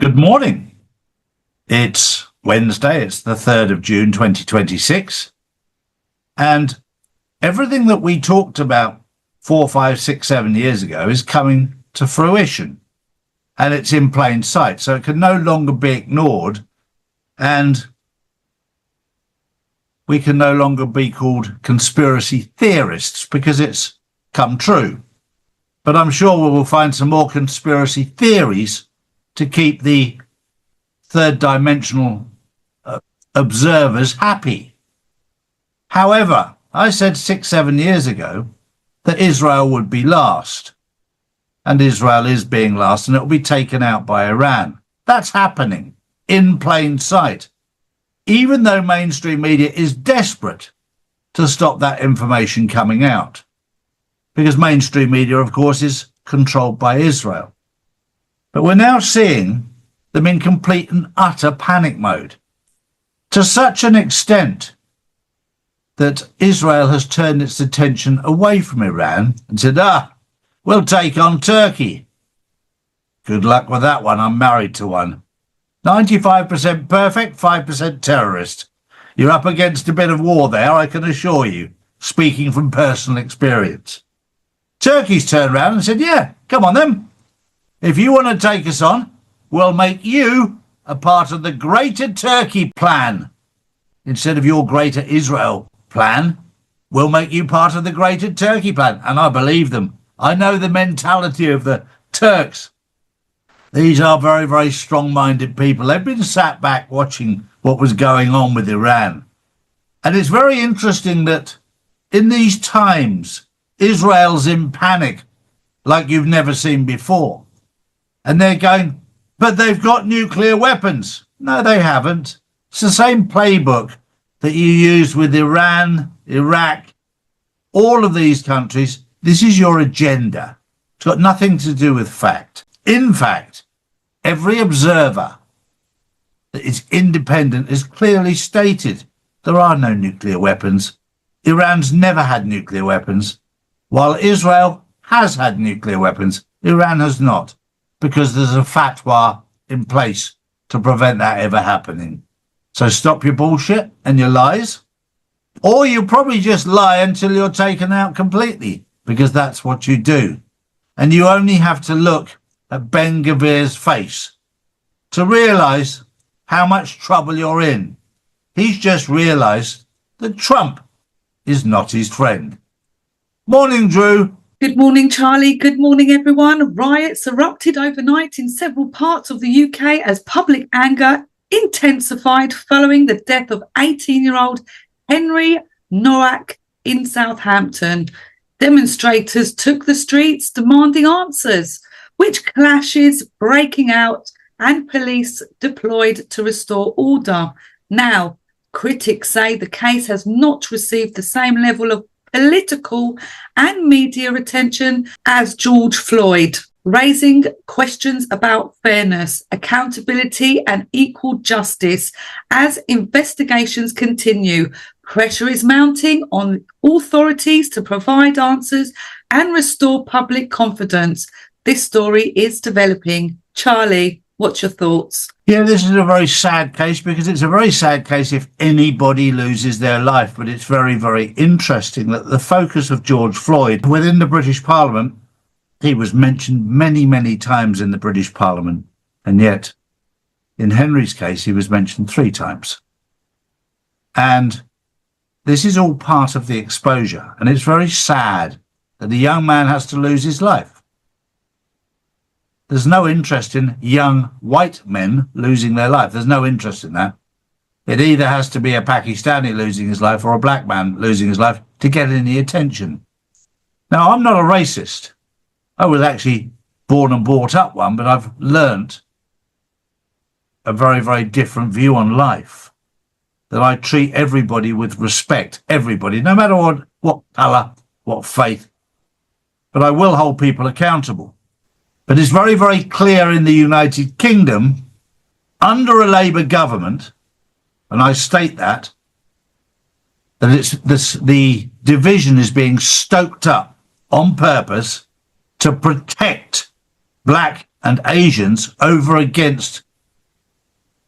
Good morning. It's Wednesday, it's the 3rd of June 2026, and everything that we talked about 4, 5, 6, 7 years ago is coming to fruition, and it's in plain sight, so it can no longer be ignored, and we can no longer be called conspiracy theorists because it's come true. But I'm sure we will find some more conspiracy theories to keep the third dimensional observers happy. However, I said 6, 7 years ago that Israel would be last, and Israel is being last, and it will be taken out by Iran. That's happening in plain sight, even though mainstream media is desperate to stop that information coming out, because mainstream media, of course, is controlled by Israel. But we're now seeing them in complete and utter panic mode, to such an extent that Israel has turned its attention away from Iran and said, we'll take on Turkey. Good luck with that one. I'm married to one. 95% perfect, 5% terrorist. You're up against a bit of war there, I can assure you, speaking from personal experience. Turkey's turned around and said, yeah, come on then. If you want to take us on, we'll make you a part of the Greater Turkey plan. Instead of your Greater Israel plan, we'll make you part of the Greater Turkey plan. And I believe them. I know the mentality of the Turks. These are very, very strong-minded people. They've been sat back watching what was going on with Iran. And it's very interesting that in these times, Israel's in panic like you've never seen before. And they're going, but they've got nuclear weapons. No, they haven't. It's the same playbook that you used with Iran, Iraq, all of these countries. This is your agenda. It's got nothing to do with fact. In fact, every observer that is independent is clearly stated there are no nuclear weapons. Iran's never had nuclear weapons, while Israel has had nuclear weapons. Iran has not, because there's a fatwa in place to prevent that ever happening. So stop your bullshit and your lies, or you probably just lie until you're taken out completely, because that's what you do. And you only have to look at Ben Gavir's face to realise how much trouble you're in. He's just realised that Trump is not his friend. Morning, Drew. Good morning, Charlie. Good morning, everyone. Riots erupted overnight in several parts of the UK as public anger intensified following the death of 18-year-old Henry Nowak in Southampton. Demonstrators took the streets demanding answers, with clashes breaking out and police deployed to restore order. Now, critics say the case has not received the same level of political and media attention as George Floyd, raising questions about fairness, accountability and equal justice. As investigations continue, pressure is mounting on authorities to provide answers and restore public confidence. This story is developing. Charlie, what's your thoughts? Yeah, this is a very sad case, because it's a very sad case if anybody loses their life. But it's very, very interesting that the focus of George Floyd within the British Parliament, he was mentioned many, many times in the British Parliament. And yet, in Henry's case, he was mentioned 3 times. And this is all part of the exposure. And it's very sad that a young man has to lose his life. There's no interest in young white men losing their life. There's no interest in that. It either has to be a Pakistani losing his life or a black man losing his life to get any attention. Now, I'm not a racist. I was actually born and brought up one, but I've learnt a very, very different view on life, that I treat everybody with respect, everybody, no matter what colour, what faith, but I will hold people accountable. But it's very, very clear in the United Kingdom, under a Labour government, and I state that the division is being stoked up on purpose to protect black and Asians over against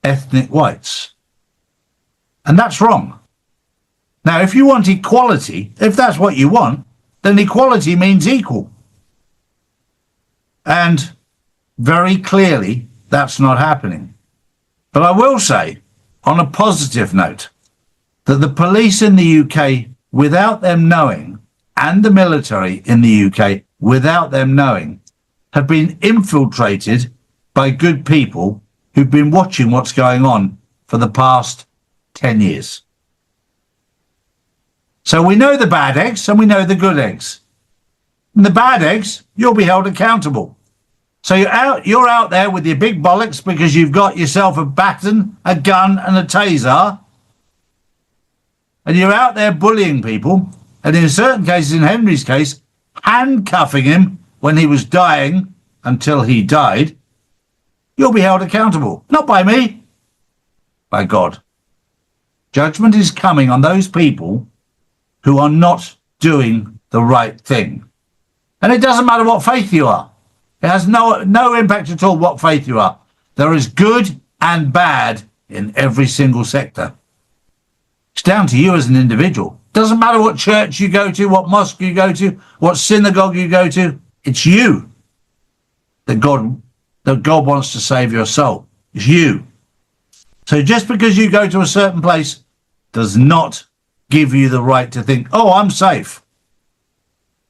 ethnic whites. And that's wrong. Now, if you want equality, if that's what you want, then equality means equal. And very clearly, that's not happening. But I will say, on a positive note, that the police in the UK, without them knowing, and the military in the UK, without them knowing, have been infiltrated by good people who've been watching what's going on for the past 10 years. So we know the bad eggs and we know the good eggs. And the bad eggs, you'll be held accountable. So you're out there with your big bollocks because you've got yourself a baton, a gun and a taser. And you're out there bullying people. And in certain cases, in Henry's case, handcuffing him when he was dying until he died. You'll be held accountable. Not by me, by God. Judgment is coming on those people who are not doing the right thing. And it doesn't matter what faith you are. It has no impact at all what faith you are. There is good and bad in every single sector. It's down to you as an individual. Doesn't matter what church you go to, what mosque you go to, what synagogue you go to. It's you that God wants to save your soul. It's you. So just because you go to a certain place does not give you the right to think, oh, I'm safe.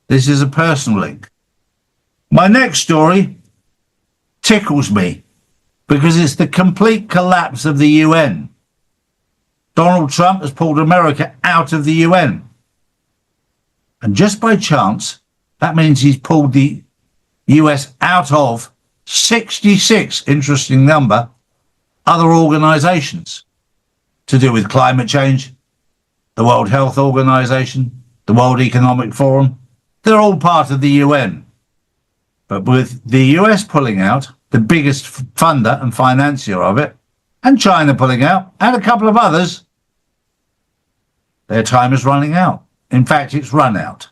This is a personal link. My next story tickles me because it's the complete collapse of the UN. Donald Trump has pulled America out of the UN. And just by chance, that means he's pulled the US out of 66, interesting number, other organizations to do with climate change, the World Health Organization, the World Economic Forum. They're all part of the UN. But with the US pulling out, the biggest funder and financier of it, and China pulling out, and a couple of others, their time is running out. In fact, it's run out.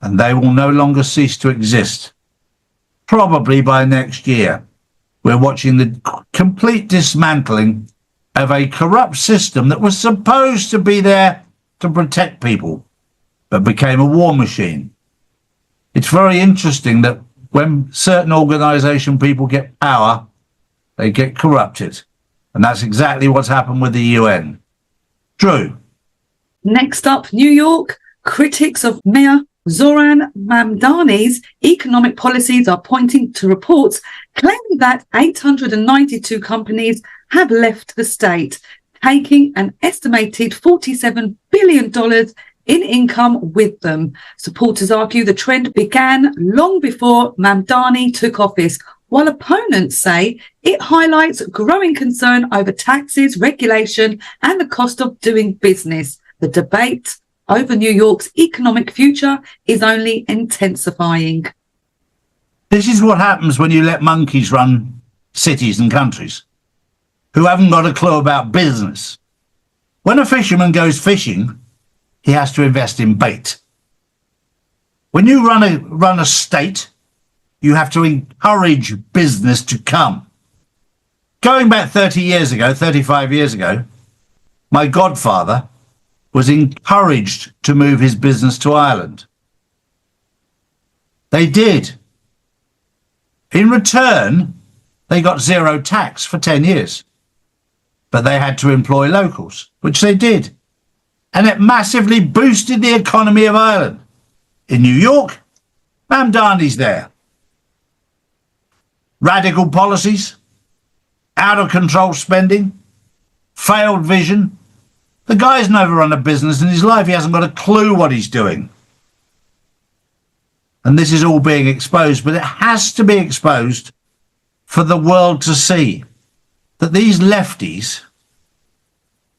And they will no longer cease to exist. Probably by next year. We're watching the complete dismantling of a corrupt system that was supposed to be there to protect people, but became a war machine. It's very interesting that when certain organization people get power, they get corrupted. And that's exactly what's happened with the UN. Drew. Next up, New York. Critics of Mayor Zoran Mamdani's economic policies are pointing to reports claiming that 892 companies have left the state, taking an estimated $47 billion in income with them. Supporters argue the trend began long before Mamdani took office, while opponents say it highlights growing concern over taxes, regulation, and the cost of doing business. The debate over New York's economic future is only intensifying. This is what happens when you let monkeys run cities and countries who haven't got a clue about business. When a fisherman goes fishing, he has to invest in bait. When you run a state, you have to encourage business to come. Going back 35 years ago, my godfather was encouraged to move his business to Ireland. They did. In return, they got zero tax for 10 years. But they had to employ locals, which they did. And it massively boosted the economy of Ireland. In New York, Mamdani's there. Radical policies, out of control spending, failed vision. The guy's never run a business in his life. He hasn't got a clue what he's doing. And this is all being exposed, but it has to be exposed for the world to see that these lefties,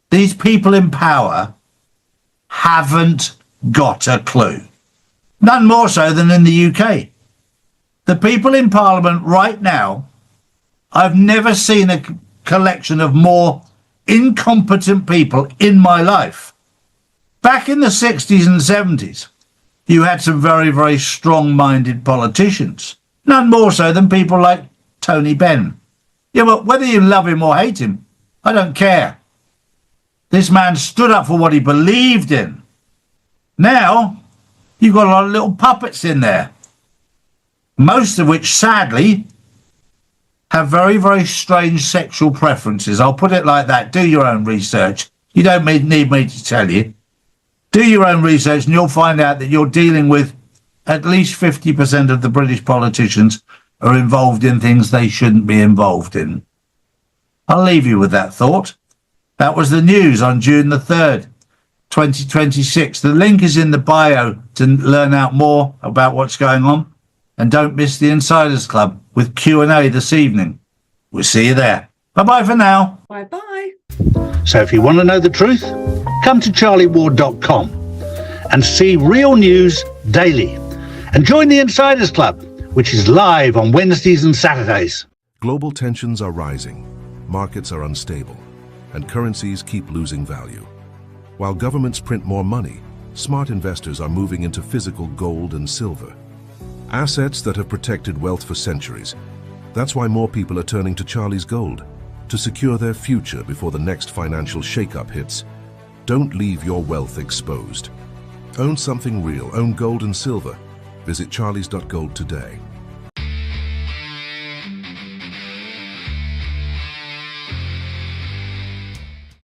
these people in power, haven't got a clue. None more so than in the UK. The people in Parliament right now, I've never seen a collection of more incompetent people in my life. Back in the 60s and 70s, you had some very, very strong-minded politicians. None more so than people like Tony Benn. Yeah, well, whether you love him or hate him, I don't care. This man stood up for what he believed in. Now, you've got a lot of little puppets in there, most of which, sadly, have very, very strange sexual preferences. I'll put it like that. Do your own research. You don't need me to tell you. Do your own research and you'll find out that you're dealing with at least 50% of the British politicians are involved in things they shouldn't be involved in. I'll leave you with that thought. That was the news on June the 3rd, 2026. The link is in the bio to learn out more about what's going on. And don't miss the Insiders Club with Q&A this evening. We'll see you there. Bye-bye for now. Bye-bye. So if you want to know the truth, come to charlieward.com and see real news daily. And join the Insiders Club, which is live on Wednesdays and Saturdays. Global tensions are rising, markets are unstable, and currencies keep losing value. While governments print more money, smart investors are moving into physical gold and silver. Assets that have protected wealth for centuries. That's why more people are turning to Charlie's Gold to secure their future before the next financial shakeup hits. Don't leave your wealth exposed. Own something real. Own gold and silver. Visit charlies.gold today.